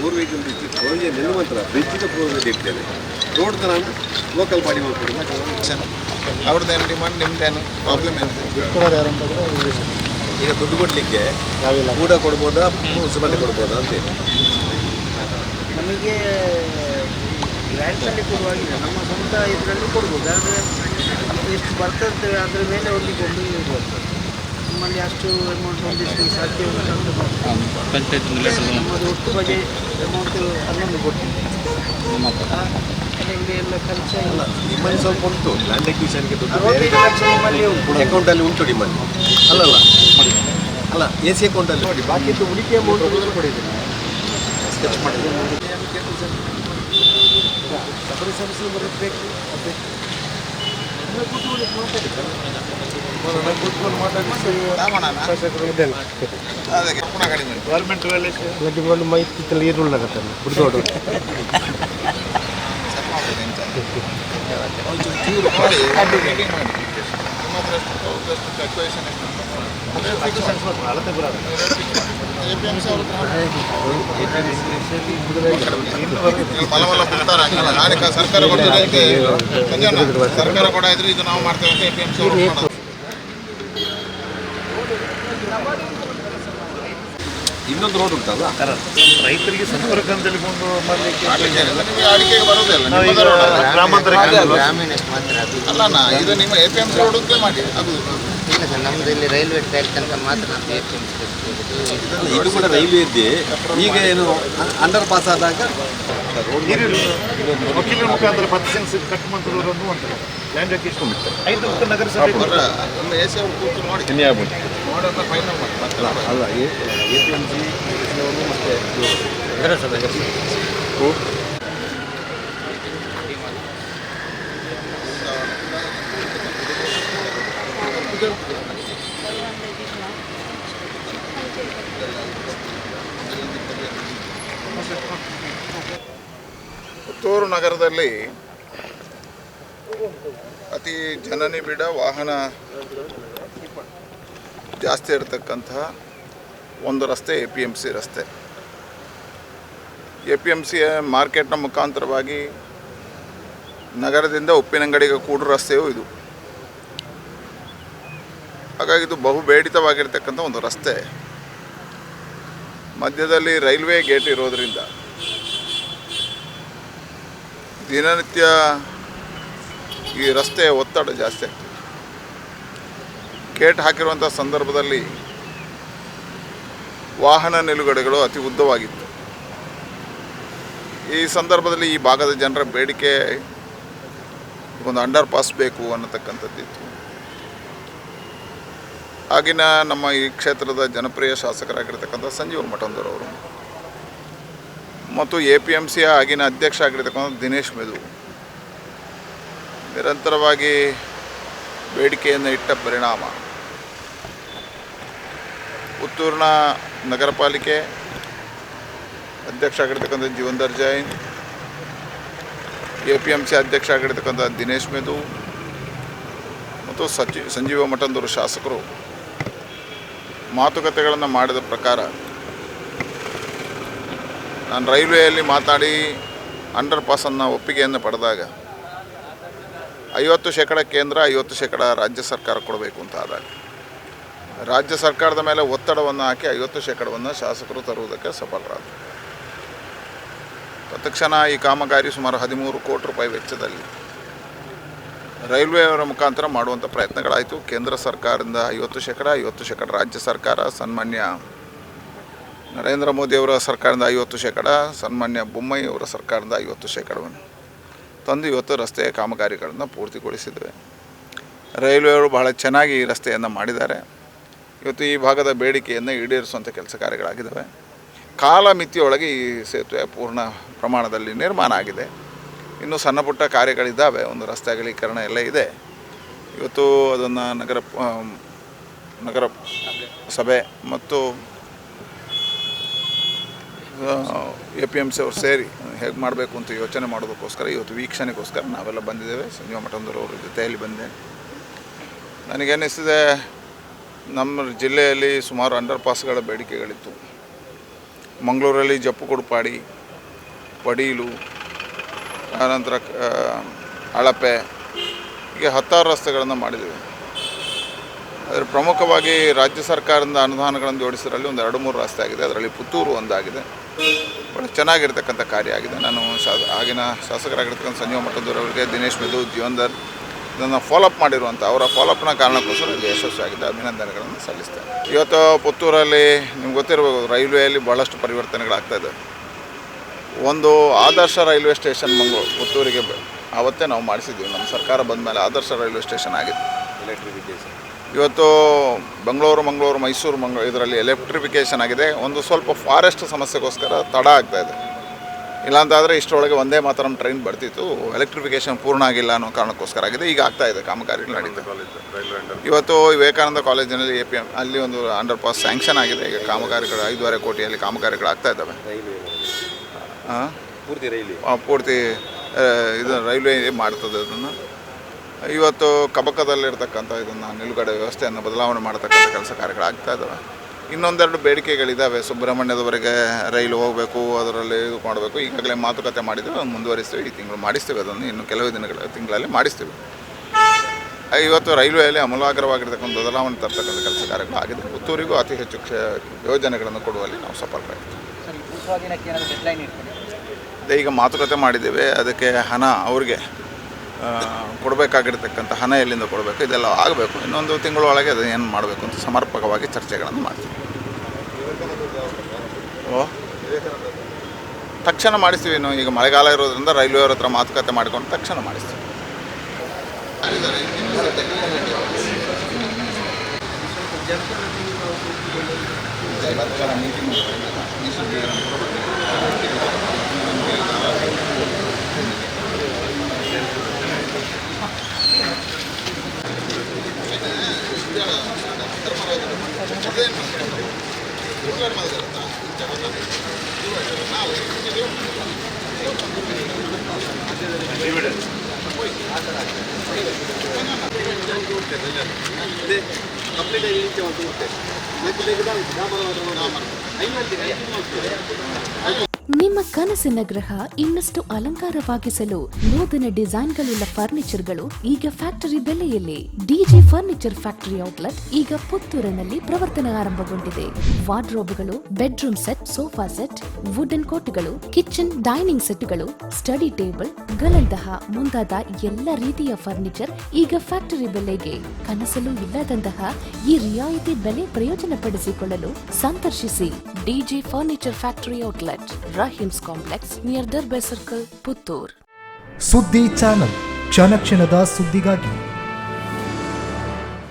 ಪೂರ್ವಿಕರು ಅವರಿಗೆ ನಿಲ್ಲುವಂತರ ಬ್ರಿಡ್ಜಿಗೆ ಪೂರ್ವದಲ್ಲಿ ಇರ್ತೇವೆ ರೋಡ್ ಥರ ಲೋಕಲ್ ಬಾಡಿ ಮಾಡ್ಕೊಡಿ ಅವ್ರದ್ದೇನು ಡಿಮಾಂಡ್ ನಿಮ್ದೇನು ಪ್ರಾಬ್ಲಮ್ ಏನು ಈಗ ದುಡ್ಡು ಕೊಡಲಿಕ್ಕೆ ಕೂಡ ಕೊಡ್ಬೋದಾ ಮುನ್ಸಿಪಾಲಿಟಿ ಕೊಡ್ಬೋದಾ ಅಂತೇಳಿ ನಮಗೆ ಲ್ಯಾಂಡ್ಸಲ್ಲಿ ಕೊಡುವಾಗಿಲ್ಲ ನಮ್ಮ ಸ್ವಂತ ಇದರಲ್ಲಿ ಕೊಡ್ಬೋದು ಆದರೆ ಎಷ್ಟು ಬರ್ತದೆ ಅದರ ಮೇಲೆ ಹೊಂದಿಕೊಂಡು ಬರ್ತದೆ ನಮ್ಮಲ್ಲಿ ಅಷ್ಟು ಅಮೌಂಟ್ ಹೊಂದಿಸಲಿಕ್ಕೆ ಸಾಧ್ಯ ನಮ್ಮದು ಒಟ್ಟು ಬಜೆಟ್ ಅಮೌಂಟ್ 11 ಕೊಡ್ತೀವಿ ಎಲ್ಲ ಖರ್ಚಾಗಿಲ್ಲ ಡಿಮಾಂಡ್ ಸ್ವಲ್ಪ ಉಂಟು ಲ್ಯಾಂಡ್ ಎಕ್ವಿಷನ್ಗೆ ದುಡ್ಡು ನಿಮ್ಮಲ್ಲಿ ಅಕೌಂಟಲ್ಲಿ ಉಂಟು ಡಿಮಾಂಡ್ ಅಲ್ಲ ಎ ಸಿ ಅಕೌಂಟಲ್ಲಿ ನೋಡಿ ಬಾಕಿದ್ದು ಉಳಿಕೆ ಅಮೌಂಟ್ ಕೊಡಿದ್ದೀನಿ ಸ್ಕೆಚ್ ಮಾಡಿದ್ದೀನಿ ಸಬರಿ ಸಮಸ್ಯೆ ಬರಬೇಕು ಕೂತ್ಕೊಂಡು ಗೌರ್ಮೆಂಟ್ ಮೈತಿತ್ತಲ್ಲಿ ಈರುಳ್ಳಾಗತ್ತೆ ಬಿಡ್ದೋಡು ಸರ್ಕಾರ ಕೂಡ ಇದ್ರೆ ಇದು ನಾವು ಮಾಡ್ತೇವೆ ಅಂತ APMC ಇನ್ನೊಂದು ರೋಡ್ ಉಂಟಲ್ಲ ರೈತರಿಗೆ ಸಂಪರ್ಕ ಅಂತ ಹೇಳಿಕೊಂಡು ಅಡಿಕೆಗೆ ಬರೋದಿಲ್ಲ ಅಲ್ಲ ಇದು ನಿಮ್ಮ APMC ರೋಡ್ ಅಂತ ಮಾಡಿ ಅದು ಇಲ್ಲ ಸರ್ ನಮ್ಮದು ಇಲ್ಲಿ ರೈಲ್ವೆ ಟ್ರ್ಯಾಕ್ ತನಕ ಮಾತ್ರ ಇದು ಕೂಡ ರೈಲ್ವೆ ಇದ್ದೆ ಈಗ ಏನು ಅಂಡರ್ ಪಾಸ್ ಆದಾಗ ವಕೀಲರ ಮುಖಾಂತರ 10 ಸೆನ್ಸ್ ಕಟ್ ಮಾಡ್ತಿರೋರು ಅಂತಾರೆ ಲ್ಯಾಂಡ್ ಎಕ್ವಿಷನ್ ಐದು ನಗರಸಭೆ AC ಅವ್ರು ಕೂತು ನೋಡಿ ಮಾಡೋದನ್ನ ಫೈನಲ್ ಮಾಡಿ ಅಲ್ಲ APMC ಮತ್ತು ನಗರಸಭೆ ಪುತ್ತೂರು ನಗರದಲ್ಲಿ ಅತಿ ಜನನಿಬಿಡ ವಾಹನ ಜಾಸ್ತಿ ಇರತಕ್ಕಂತಹ ಒಂದು ರಸ್ತೆ APMC ರಸ್ತೆ. APMC ಮಾರ್ಕೆಟ್ನ ಮುಖಾಂತರವಾಗಿ ನಗರದಿಂದ ಉಪ್ಪಿನಂಗಡಿಗೆ ಕೂಡುವ ರಸ್ತೆಯೂ ಇದು. ಹಾಗಾಗಿ ಇದು ಬಹು ಬೇಡಿತವಾಗಿರ್ತಕ್ಕಂಥ ಒಂದು ರಸ್ತೆ. ಮಧ್ಯದಲ್ಲಿ ರೈಲ್ವೆ ಗೇಟ್ ಇರೋದರಿಂದ ದಿನನಿತ್ಯ ಈ ರಸ್ತೆಯ ಒತ್ತಡ ಜಾಸ್ತಿ ಆಗ್ತದೆ. ಗೇಟ್ ಹಾಕಿರುವಂಥ ಸಂದರ್ಭದಲ್ಲಿ ವಾಹನ ನಿಲುಗಡೆಗಳು ಅತಿ ಉದ್ದವಾಗಿತ್ತು. ಈ ಸಂದರ್ಭದಲ್ಲಿ ಈ ಭಾಗದ ಜನರ ಬೇಡಿಕೆ ಒಂದು ಅಂಡರ್ ಪಾಸ್ ಬೇಕು ಅನ್ನತಕ್ಕಂಥದ್ದಿತ್ತು. ಆಗಿನ ನಮ್ಮ ಈ ಕ್ಷೇತ್ರದ ಜನಪ್ರಿಯ ಶಾಸಕರಾಗಿರ್ತಕ್ಕಂಥ ಸಂಜೀವ ಮಠಂದೂರವರು ಮತ್ತು APMCಯ ಆಗಿನ ಅಧ್ಯಕ್ಷ ಆಗಿರ್ತಕ್ಕಂಥ ದಿನೇಶ್ ಮೆದು ನಿರಂತರವಾಗಿ ಬೇಡಿಕೆಯನ್ನು ಇಟ್ಟ ಪರಿಣಾಮ ಪುತ್ತೂರಿನ ನಗರ ಪಾಲಿಕೆ ಅಧ್ಯಕ್ಷ ಆಗಿರ್ತಕ್ಕಂಥ ಜೀವನ್ದರ್ ಜೈನ್, APMC ಅಧ್ಯಕ್ಷ ಆಗಿರ್ತಕ್ಕಂಥ ದಿನೇಶ್ ಮೆದು ಮತ್ತು ಸಂಜೀವ ಮಠಂದೂರು ಶಾಸಕರು ಮಾತುಕತೆಗಳನ್ನು ಮಾಡಿದ ಪ್ರಕಾರ ನಾನು ರೈಲ್ವೆಯಲ್ಲಿ ಮಾತಾಡಿ ಅಂಡರ್ ಪಾಸನ್ನು ಒಪ್ಪಿಗೆಯನ್ನು ಪಡೆದಾಗ 50% ಕೇಂದ್ರ 50% ರಾಜ್ಯ ಸರ್ಕಾರ ಕೊಡಬೇಕು ಅಂತ ಆದಾಗ ರಾಜ್ಯ ಸರ್ಕಾರದ ಮೇಲೆ ಒತ್ತಡವನ್ನು ಹಾಕಿ 50%ವನ್ನು ಶಾಸಕರು ತರುವುದಕ್ಕೆ ಸಫಲರಾದರು. ತತ್ಕ್ಷಣ ಈ ಕಾಮಗಾರಿ ಸುಮಾರು 13 ಕೋಟಿ ರೂಪಾಯಿ ವೆಚ್ಚದಲ್ಲಿ ರೈಲ್ವೆಯವರ ಮುಖಾಂತರ ಮಾಡುವಂಥ ಪ್ರಯತ್ನಗಳಾಯಿತು. ಕೇಂದ್ರ ಸರ್ಕಾರದಿಂದ 50%, 50% ರಾಜ್ಯ ಸರ್ಕಾರ, ಸನ್ಮಾನ್ಯ ನರೇಂದ್ರ ಮೋದಿಯವರ ಸರ್ಕಾರದಿಂದ 50%, ಸನ್ಮಾನ್ಯ ಬೊಮ್ಮಾಯಿಯವರ ಸರ್ಕಾರದಿಂದ 50%ವನ್ನು ತಂದು ಇವತ್ತು ರಸ್ತೆಯ ಕಾಮಗಾರಿಗಳನ್ನು ಪೂರ್ತಿಗೊಳಿಸಿದ್ದೇವೆ. ರೈಲ್ವೆಯವರು ಬಹಳ ಚೆನ್ನಾಗಿ ಈ ರಸ್ತೆಯನ್ನು ಮಾಡಿದ್ದಾರೆ. ಇವತ್ತು ಈ ಭಾಗದ ಬೇಡಿಕೆಯನ್ನು ಈಡೇರಿಸುವಂಥ ಕೆಲಸ ಕಾರ್ಯಗಳಾಗಿದ್ದಾವೆ. ಕಾಲಮಿತಿಯೊಳಗೆ ಈ ಸೇತುವೆ ಪೂರ್ಣ ಪ್ರಮಾಣದಲ್ಲಿ ನಿರ್ಮಾಣ ಆಗಿದೆ. ಇನ್ನೂ ಸಣ್ಣ ಪುಟ್ಟ ಕಾರ್ಯಗಳಿದ್ದಾವೆ, ಒಂದು ರಸ್ತೆ ಅಗಲೀಕರಣ ಎಲ್ಲ ಇದೆ. ಇವತ್ತು ಅದನ್ನು ನಗರ ಸಭೆ ಮತ್ತು APMC ಅವರು ಸೇರಿ ಹೇಗೆ ಮಾಡಬೇಕು ಅಂತ ಯೋಚನೆ ಮಾಡೋದಕ್ಕೋಸ್ಕರ ಇವತ್ತು ವೀಕ್ಷಣೆಗೋಸ್ಕರ ನಾವೆಲ್ಲ ಬಂದಿದ್ದೇವೆ. ಸಂಜೀವ ಮಠಂದೂರವ್ರ ಜೊತೆಯಲ್ಲಿ ಬಂದೆ. ನನಗನ್ನಿಸಿದೆ ನಮ್ಮ ಜಿಲ್ಲೆಯಲ್ಲಿ ಸುಮಾರು ಅಂಡರ್ ಪಾಸ್ಗಳ ಬೇಡಿಕೆಗಳಿತ್ತು. ಮಂಗಳೂರಲ್ಲಿ ಜಪ್ಪು ಕುಡುಪಾಡಿ, ಪಡೀಲು, ಆನಂತರ ಅಳಪೆ, ಹೀಗೆ 10 ರಸ್ತೆಗಳನ್ನು ಮಾಡಿದ್ದೀವಿ. ಅದರ ಪ್ರಮುಖವಾಗಿ ರಾಜ್ಯ ಸರ್ಕಾರದಿಂದ ಅನುದಾನಗಳನ್ನು ಜೋಡಿಸಿದ್ರಲ್ಲಿ ಒಂದು 2-3 ರಸ್ತೆ ಆಗಿದೆ. ಅದರಲ್ಲಿ ಪುತ್ತೂರು ಒಂದಾಗಿದೆ. ಒಳ್ಳೆ ಚೆನ್ನಾಗಿರ್ತಕ್ಕಂಥ ಕಾರ್ಯ ಆಗಿದೆ. ನಾನು ಆಗಿನ ಶಾಸಕರಾಗಿರ್ತಕ್ಕಂಥ ಸಂಜೀವ ಮಠದವರವರಿಗೆ, ದಿನೇಶ್ ಮೆದು, ಜೀವನ್ದರ್ ಇದನ್ನು ಫಾಲೋಅಪ್ ಮಾಡಿರುವಂಥ ಅವರ ಫಾಲೋಅಪ್ನ ಕಾರಣಕ್ಕೋಸ್ಕರ ಇಲ್ಲಿ ಯಶಸ್ವಿಯಾಗಿದೆ. ಅಭಿನಂದನೆಗಳನ್ನು ಸಲ್ಲಿಸ್ತೇನೆ. ಇವತ್ತು ಪುತ್ತೂರಲ್ಲಿ ನಿಮ್ಗೆ ಗೊತ್ತಿರಬಹುದು, ರೈಲ್ವೆಯಲ್ಲಿ ಭಾಳಷ್ಟು ಪರಿವರ್ತನೆಗಳಾಗ್ತಾಯಿದೆ. ಒಂದು ಆದರ್ಶ ರೈಲ್ವೆ ಸ್ಟೇಷನ್ ಪುತ್ತೂರಿಗೆ ಆವತ್ತೇ ನಾವು ಮಾಡಿಸಿದ್ದೀವಿ. ನಮ್ಮ ಸರ್ಕಾರ ಬಂದ ಮೇಲೆ ಆದರ್ಶ ರೈಲ್ವೆ ಸ್ಟೇಷನ್ ಆಗಿದೆ. ಎಲೆಕ್ಟ್ರಿಫಿಕೇಶನ್ ಇವತ್ತು ಮಂಗಳೂರು, ಮೈಸೂರು, ಇದರಲ್ಲಿ ಎಲೆಕ್ಟ್ರಿಫಿಕೇಷನ್ ಆಗಿದೆ. ಒಂದು ಸ್ವಲ್ಪ ಫಾರೆಸ್ಟ್ ಸಮಸ್ಯೆಗೋಸ್ಕರ ತಡ ಆಗ್ತಾಯಿದೆ. ಇಲ್ಲಾಂತಾದರೆ ಇಷ್ಟರೊಳಗೆ ಒಂದೇ ಮಾತ್ರ ಟ್ರೈನ್ ಬರ್ತಿತ್ತು. ಎಲೆಕ್ಟ್ರಿಫಿಕೇಷನ್ ಪೂರ್ಣ ಆಗಿಲ್ಲ ಅನ್ನೋ ಕಾರಣಕ್ಕೋಸ್ಕರ ಆಗಿದೆ. ಈಗ ಆಗ್ತಾಯಿದೆ, ಕಾಮಗಾರಿಗಳು ನಡೀತದೆ. ಇವತ್ತು ವಿವೇಕಾನಂದ ಕಾಲೇಜಿನಲ್ಲಿ APM ಅಲ್ಲಿ ಒಂದು ಅಂಡರ್ ಪಾಸ್ ಸ್ಯಾಂಕ್ಷನ್ ಆಗಿದೆ. ಈಗ ಕಾಮಗಾರಿಗಳು 5.5 ಕೋಟಿಯಲ್ಲಿ ಕಾಮಗಾರಿಗಳು ಆಗ್ತಾ ಇದ್ದಾವೆ. ಪೂರ್ತಿ ಇದು ರೈಲ್ವೆ ಮಾಡ್ತದೆ. ಅದನ್ನು ಇವತ್ತು ಕಬಕದಲ್ಲಿರ್ತಕ್ಕಂಥ ಇದನ್ನು ನಿಲುಗಡೆ ವ್ಯವಸ್ಥೆಯನ್ನು ಬದಲಾವಣೆ ಮಾಡತಕ್ಕಂಥ ಕೆಲಸ ಕಾರ್ಯಗಳು ಆಗ್ತಾ ಇದ್ದಾವೆ. ಇನ್ನೊಂದೆರಡು ಬೇಡಿಕೆಗಳಿದ್ದಾವೆ. ಸುಬ್ರಹ್ಮಣ್ಯದವರೆಗೆ ರೈಲು ಹೋಗಬೇಕು, ಅದರಲ್ಲಿ ಇದು ಮಾಡಬೇಕು. ಈಗಾಗಲೇ ಮಾತುಕತೆ ಮಾಡಿದ್ದೀವಿ, ಮುಂದುವರಿಸ್ತೀವಿ. ಈ ತಿಂಗಳು ಮಾಡಿಸ್ತೀವಿ. ಅದನ್ನು ಇನ್ನು ಕೆಲವು ತಿಂಗಳಲ್ಲಿ ಮಾಡಿಸ್ತೀವಿ. ಇವತ್ತು ರೈಲ್ವೆಯಲ್ಲಿ ಅಮೂಲಾಗ್ರವಾಗಿರ್ತಕ್ಕಂಥ ಬದಲಾವಣೆ ತರ್ತಕ್ಕಂಥ ಕೆಲಸ ಕಾರ್ಯಗಳು ಆಗಿದೆ. ಪುತ್ತೂರಿಗೂ ಅತಿ ಹೆಚ್ಚು ಯೋಜನೆಗಳನ್ನು ಕೊಡುವಲ್ಲಿ ನಾವು ಸಫಲರಾಗಿದ್ದೀವಿ. ಅದೇ ಈಗ ಮಾತುಕತೆ ಮಾಡಿದ್ದೇವೆ. ಅದಕ್ಕೆ ಹಣ ಅವ್ರಿಗೆ ಕೊಡಬೇಕಾಗಿರ್ತಕ್ಕಂಥ ಹಣ ಎಲ್ಲಿಂದ ಕೊಡಬೇಕು, ಇದೆಲ್ಲ ಆಗಬೇಕು. ಇನ್ನೊಂದು ತಿಂಗಳೊಳಗೆ ಅದು ಏನು ಮಾಡಬೇಕು ಅಂತ ಸಮರ್ಪಕವಾಗಿ ಚರ್ಚೆಗಳನ್ನು ಮಾಡ್ತೀವಿ. ತಕ್ಷಣ ಮಾಡಿಸ್ತೀವಿ. ಇನ್ನು ಈಗ ಮಳೆಗಾಲ ಇರೋದ್ರಿಂದ ರೈಲ್ವೆಯವ್ರ ಹತ್ರ ಮಾತುಕತೆ ಮಾಡಿಕೊಂಡು ತಕ್ಷಣ ಮಾಡಿಸ್ತೀವಿ. ನಿಮ್ಮ ಕನಸಿನ ಗೃಹ ಇನ್ನಷ್ಟು ಅಲಂಕಾರವಾಗಿಸಲು ನೂತನ ಡಿಸೈನ್ಗಳುಳ್ಳ ಫರ್ನಿಚರ್ಗಳು ಈಗ ಫ್ಯಾಕ್ಟರಿ ಬೆಲೆಯಲ್ಲಿ. ಡಿಜಿ ಫರ್ನಿಚರ್ ಫ್ಯಾಕ್ಟರಿ ಔಟ್ಲೆಟ್ ಈಗ ಪುತ್ತೂರಿನಲ್ಲಿ ಪ್ರವರ್ತನೆ ಆರಂಭಗೊಂಡಿದೆ. ವಾರ್ಡ್ರೋಬ್ಗಳು, bedroom set, sofa set, wooden ಕೋಟ್ಗಳು, ಕಿಚನ್ ಡೈನಿಂಗ್ ಸೆಟ್ಗಳು, ಸ್ಟಡಿ ಟೇಬಲ್ ಗಳಂತಹ ಮುಂತಾದ ಎಲ್ಲ ರೀತಿಯ ಫರ್ನಿಚರ್ ಈಗ ಫ್ಯಾಕ್ಟರಿ ಬೆಲೆಗೆ. ಕನಸಲು ಇಲ್ಲದಂತಹ ಈ ರಿಯಾಯಿತಿ ಬೆಲೆ ಪ್ರಯೋಜನ ಪಡಿಸಿಕೊಳ್ಳಲು ಸಂದರ್ಶಿಸಿ DG furniture factory outlet, 𝐼𝐻𝐿 complex near Darbe circle, Puttur. Suddi channel, ಕ್ಷಣ ಕ್ಷಣದ ಸುದ್ದಿಗಾಗಿ.